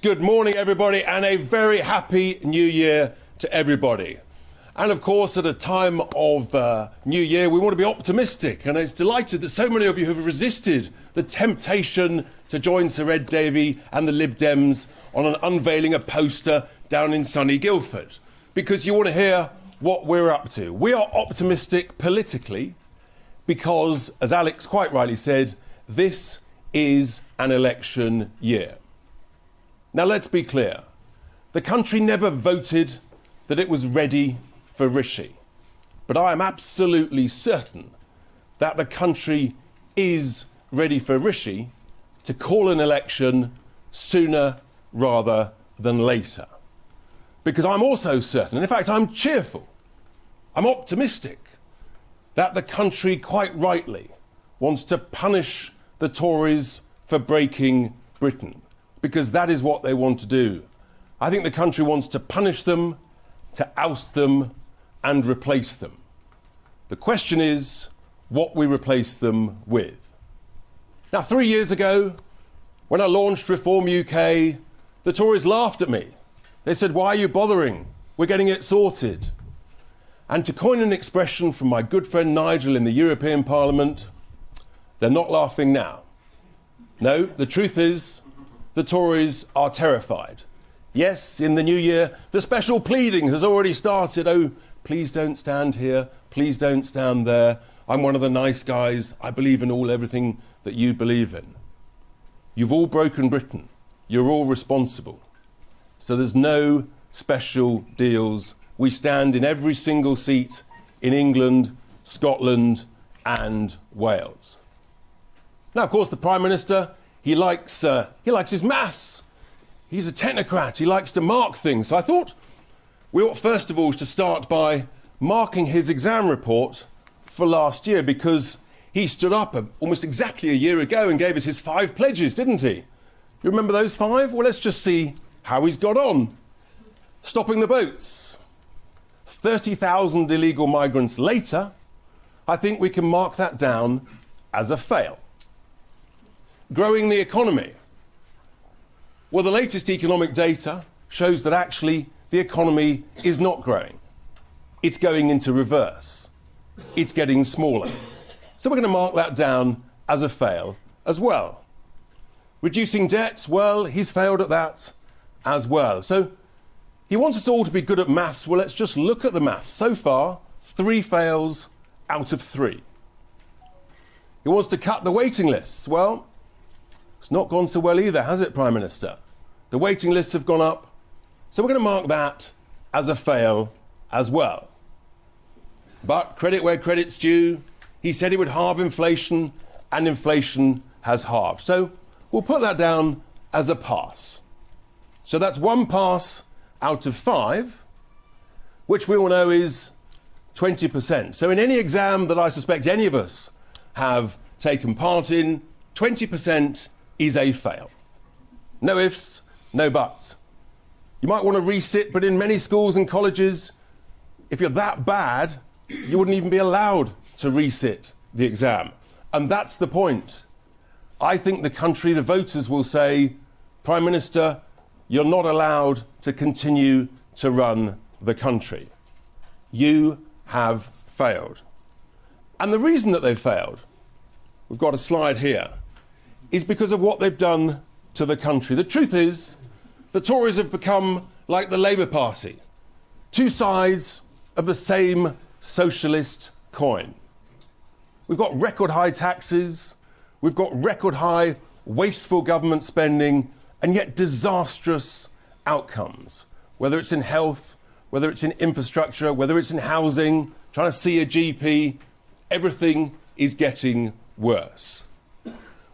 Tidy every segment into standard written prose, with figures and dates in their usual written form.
Good morning, everybody, and a very happy new year to everybody. And of course, at a time of New Year, we want to be optimistic. And it's delighted that so many of you have resisted the temptation to join Sir Ed Davey and the Lib Dems on an unveiling a poster down in sunny Guildford, because you want to hear what we're up to. We are optimistic politically because, as Alex quite rightly said, this is an election year. Now, let's be clear. The country never voted that it was ready for Rishi. But I am absolutely certain that the country is ready for Rishi to call an election sooner rather than later. Because I'm also certain, and in fact I'm cheerful, I'm optimistic, that the country quite rightly wants to punish the Tories for breaking Britain. Because that is what they want to do. I think the country wants to punish them, to oust them, and replace them. The question is what we replace them with. Now, 3 years ago, when I launched Reform UK, the Tories laughed at me. They said, "Why are you bothering? We're getting it sorted." And to coin an expression from my good friend Nigel in the European Parliament, they're not laughing now. No, the truth is, the Tories are terrified. Yes, in the new year, the special pleading has already started. Oh, please don't stand here. Please don't stand there. I'm one of the nice guys. I believe in everything that you believe in. You've all broken Britain. You're all responsible. So there's no special deals. We stand in every single seat in England, Scotland, and Wales. Now, of course, the Prime Minister, he likes his maths. He's a technocrat. He likes to mark things. So I thought we ought first of all to start by marking his exam report for last year, because he stood up almost exactly a year ago and gave us his 5 pledges, didn't he? You remember those 5? Well, let's just see how he's got on. Stopping the boats. 30,000 illegal migrants later, I think we can mark that down as a fail. Growing the economy. Well, the latest economic data shows that actually the economy is not growing. It's going into reverse. It's getting smaller. So we're going to mark that down as a fail as well. Reducing debts, well, he's failed at that as well. So he wants us all to be good at maths. Well, let's just look at the maths. So far, 3 fails out of 3. He wants to cut the waiting lists. Well, it's not gone so well either, has it, Prime Minister? The waiting lists have gone up, so we're going to mark that as a fail as well. But credit where credit's due. He said he would halve inflation, and inflation has halved. So we'll put that down as a pass. So that's 1 pass out of 5, which we all know is 20%. So in any exam that I suspect any of us have taken part in, 20% is a fail. No ifs, no buts. You might want to resit, but in many schools and colleges, if you're that bad, you wouldn't even be allowed to resit the exam. And that's the point. I think the country, the voters will say, Prime Minister, you're not allowed to continue to run the country. You have failed. And the reason that they've failed, we've got a slide here, is because of what they've done to the country. The truth is, the Tories have become like the Labour Party, 2 sides of the same socialist coin. We've got record high taxes, we've got record high wasteful government spending, and yet disastrous outcomes, whether it's in health, whether it's in infrastructure, whether it's in housing, trying to see a GP, everything is getting worse.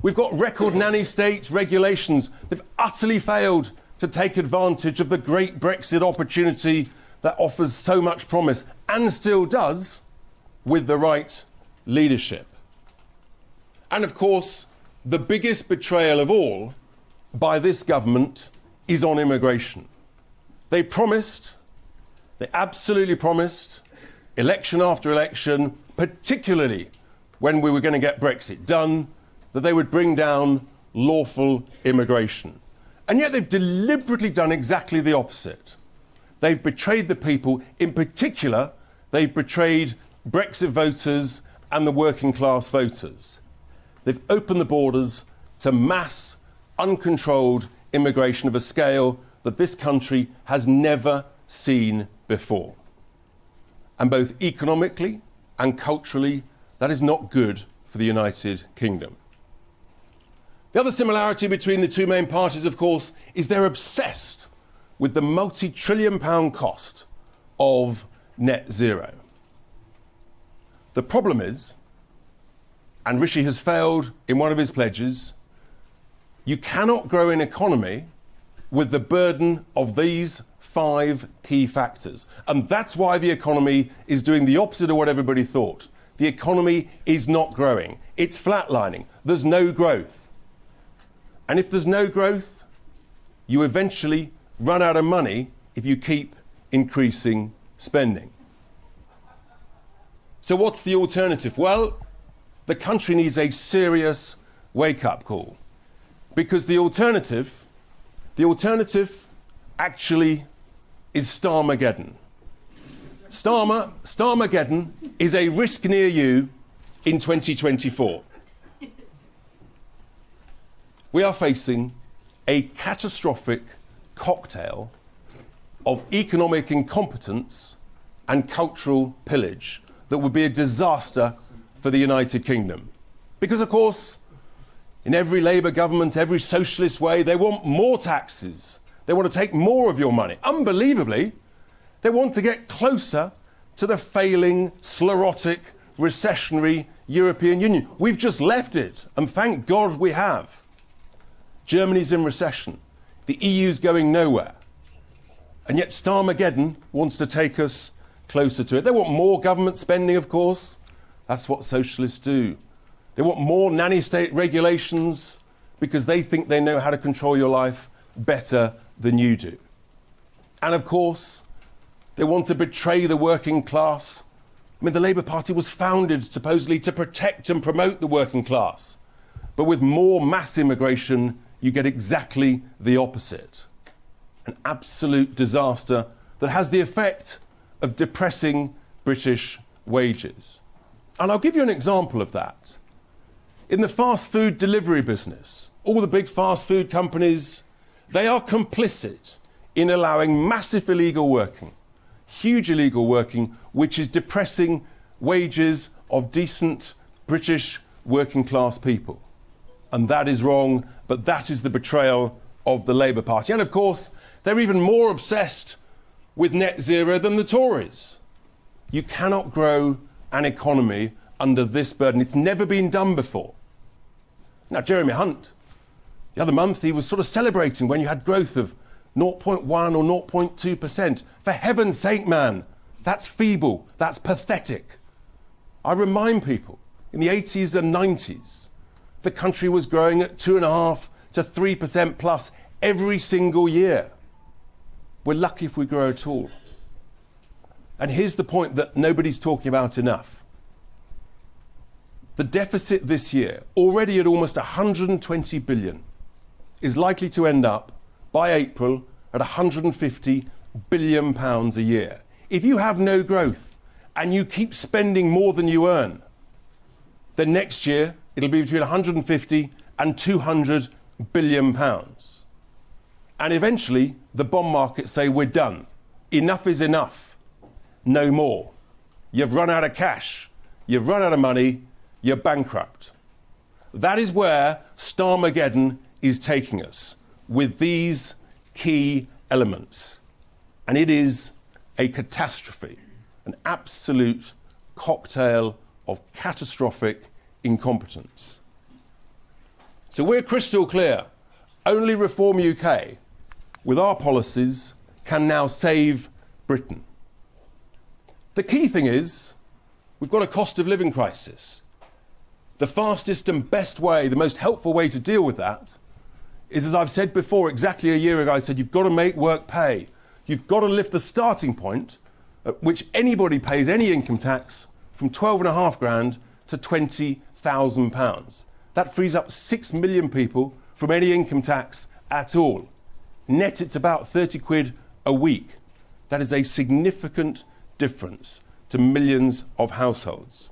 We've got record nanny state regulations. They've utterly failed to take advantage of the great Brexit opportunity that offers so much promise, and still does, with the right leadership. And of course, the biggest betrayal of all by this government is on immigration. They promised, they absolutely promised, election after election, particularly when we were going to get Brexit done, that they would bring down lawful immigration. And yet they've deliberately done exactly the opposite. They've betrayed the people. In particular, they've betrayed Brexit voters and the working class voters. They've opened the borders to mass, uncontrolled immigration of a scale that this country has never seen before. And both economically and culturally, that is not good for the United Kingdom. The other similarity between the two main parties, of course, is they're obsessed with the multi-trillion-pound cost of net zero. The problem is, and Rishi has failed in one of his pledges, you cannot grow an economy with the burden of these 5 key factors. And that's why the economy is doing the opposite of what everybody thought. The economy is not growing. It's flatlining. There's no growth. And if there's no growth, you eventually run out of money if you keep increasing spending. So what's the alternative? Well, the country needs a serious wake-up call. Because the alternative actually is Starmageddon. Starmageddon is a risk near you in 2024. We are facing a catastrophic cocktail of economic incompetence and cultural pillage that would be a disaster for the United Kingdom. Because, of course, in every Labour government, every socialist way, they want more taxes. They want to take more of your money. Unbelievably, they want to get closer to the failing, sclerotic, recessionary European Union. We've just left it, and thank God we have. Germany's in recession. The EU's going nowhere. And yet Starmageddon wants to take us closer to it. They want more government spending, of course. That's what socialists do. They want more nanny state regulations because they think they know how to control your life better than you do. And of course, they want to betray the working class. I mean, the Labour Party was founded supposedly to protect and promote the working class. But with more mass immigration, you get exactly the opposite. An absolute disaster that has the effect of depressing British wages. And I'll give you an example of that. In the fast food delivery business, all the big fast food companies, they are complicit in allowing massive illegal working, huge illegal working, which is depressing wages of decent British working class people. And that is wrong, but that is the betrayal of the Labour Party. And of course, they're even more obsessed with net zero than the Tories. You cannot grow an economy under this burden. It's never been done before. Now, Jeremy Hunt, the other month, he was sort of celebrating when you had growth of 0.1 or 0.2%. For heaven's sake, man, that's feeble, that's pathetic. I remind people, in the 80s and 90s, the country was growing at 2.5 to 3% plus every single year. We're lucky if we grow at all. And here's the point that nobody's talking about enough. The deficit this year, already at almost 120 billion, is likely to end up by April at 150 billion pounds a year. If you have no growth and you keep spending more than you earn, then next year it'll be between 150 and 200 billion pounds. And eventually the bond markets say we're done. Enough is enough. No more. You've run out of cash. You've run out of money. You're bankrupt. That is where Starmageddon is taking us, with these key elements. And it is a catastrophe, an absolute cocktail of catastrophic incompetence. So we're crystal clear. Only Reform UK, with our policies, can now save Britain. The key thing is, we've got a cost of living crisis. The fastest and best way, the most helpful way to deal with that is, as I've said before, exactly a year ago, I said, you've got to make work pay. You've got to lift the starting point at which anybody pays any income tax from 12.5 grand to £20,000. That frees up 6 million people from any income tax at all. Net, it's about 30 quid a week. That is a significant difference to millions of households.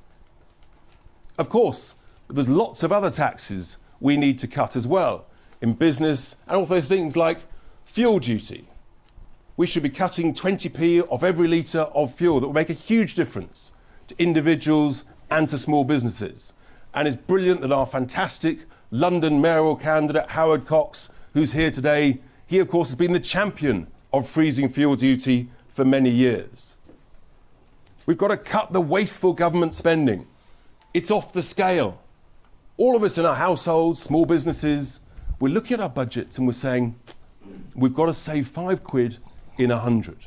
Of course, there's lots of other taxes we need to cut as well in business, and also things like fuel duty. We should be cutting 20p of every litre of fuel. That will make a huge difference to individuals and to small businesses. And it's brilliant that our fantastic London mayoral candidate, Howard Cox, who's here today, he of course has been the champion of freezing fuel duty for many years. We've got to cut the wasteful government spending. It's off the scale. All of us in our households, small businesses, we're looking at our budgets and we're saying, we've got to save 5 quid in 100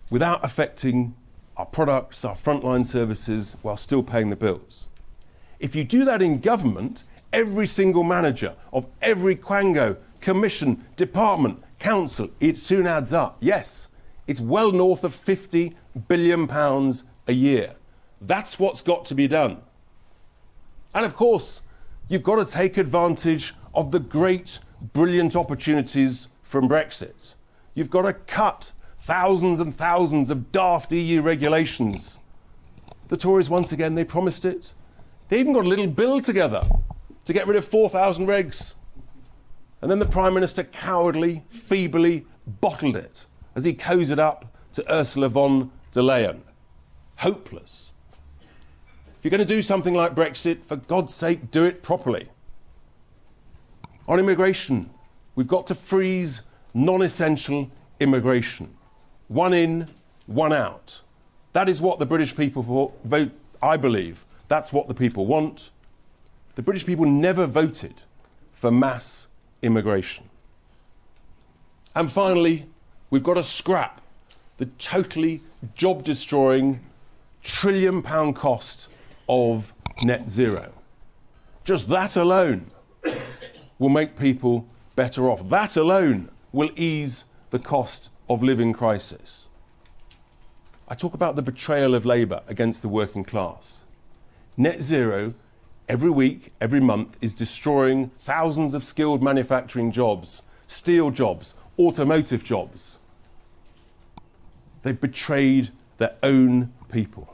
without affecting our products, our frontline services, while still paying the bills. If you do that in government, every single manager of every quango, commission, department, council, it soon adds up. Yes, it's well north of £50 billion a year. That's what's got to be done. And of course, you've got to take advantage of the great, brilliant opportunities from Brexit. You've got to cut thousands and thousands of daft EU regulations. The Tories, once again, they promised it. They even got a little bill together to get rid of 4,000 regs. And then the Prime Minister cowardly, feebly bottled it as he cozied up to Ursula von der Leyen. Hopeless. If you're going to do something like Brexit, for God's sake, do it properly. On immigration, we've got to freeze non-essential immigration. One in, one out. That is what the British people vote, I believe. That's what the people want. The British people never voted for mass immigration. And finally, we've got to scrap the totally job-destroying trillion-pound cost of net zero. Just that alone will make people better off. That alone will ease the cost of living crisis. I talk about the betrayal of Labour against the working class. Net zero, every week, every month, is destroying thousands of skilled manufacturing jobs, steel jobs, automotive jobs. They've betrayed their own people.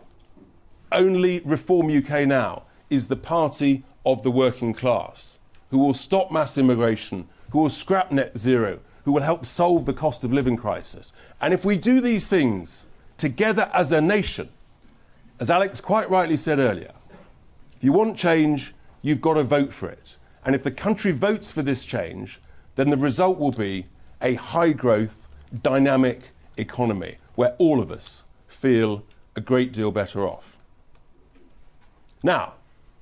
Only Reform UK Now is the party of the working class, who will stop mass immigration, who will scrap net zero, who will help solve the cost of living crisis. And if we do these things together as a nation, as Alex quite rightly said earlier, if you want change, you've got to vote for it. And if the country votes for this change, then the result will be a high-growth, dynamic economy where all of us feel a great deal better off. Now,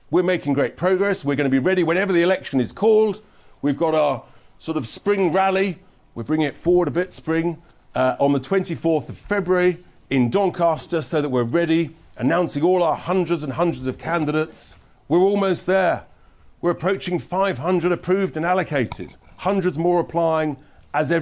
we're making great progress. We're going to be ready whenever the election is called. We've got our sort of spring rally. We're bringing it forward a bit, spring, on the 24th of February in Doncaster, so that we're ready, announcing all our hundreds and hundreds of candidates. We're almost there. We're approaching 500 approved and allocated, hundreds more applying as every